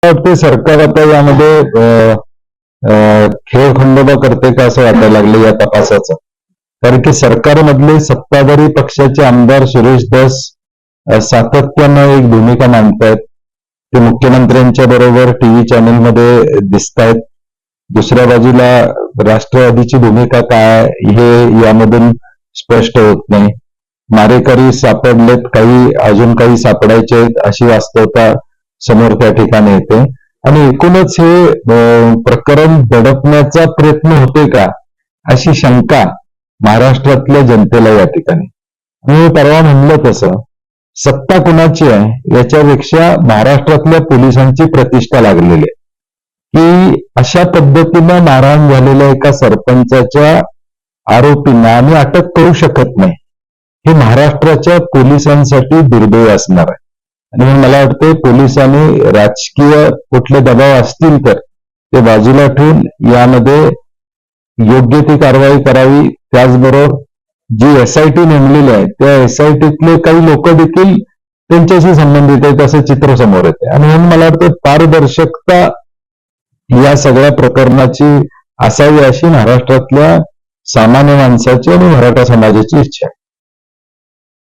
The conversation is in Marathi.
वाटते सरकार आता यामध्ये खेळखंडोबा करते का असं वाटायला लागलं या तपासाचं. कारण की सरकारमधले सत्ताधारी पक्षाचे आमदार सुरेश धस सातत्यानं एक भूमिका मांडतायत. ते मुख्यमंत्र्यांच्या बरोबर टीव्ही चॅनलमध्ये दिसतायत. दुसऱ्या बाजूला राष्ट्रवादीची भूमिका काय हे यामधून स्पष्ट होत नाही. मारेकरी सापडलेत, काही अजून काही सापडायचे आहेत अशी वास्तवता समोर त्या ठिकाणी येते. आणि एकूणच हे प्रकरण दडपण्याचा प्रयत्न होते का अशी शंका महाराष्ट्रातल्या जनतेला या ठिकाणी. मी परवा म्हणलं तसं सत्ता कुणाची आहे याच्यापेक्षा महाराष्ट्रातल्या पोलिसांची प्रतिष्ठा लागलेली आहे की अशा पद्धतीनं मारहाण झालेल्या एका सरपंचाच्या आरोपींना आम्ही अटक करू शकत नाही. हे महाराष्ट्राच्या पोलिसांसाठी दुर्दैव असणार आहे. आणि मला वाटतं पोलिसांनी राजकीय कुठले दबाव असतील तर ते बाजूला ठेवून यामध्ये योग्य ती कारवाई करावी. त्याचबरोबर जी SIT नेमलेली आहे त्या SITतले काही लोक देखील त्यांच्याशी संबंधित आहेत असं चित्र समोर येते. आणि म्हणून मला वाटतं पारदर्शकता या सगळ्या प्रकरणाची असावी अशी महाराष्ट्रातल्या सामान्य माणसाची आणि मराठा समाजाची इच्छा आहे.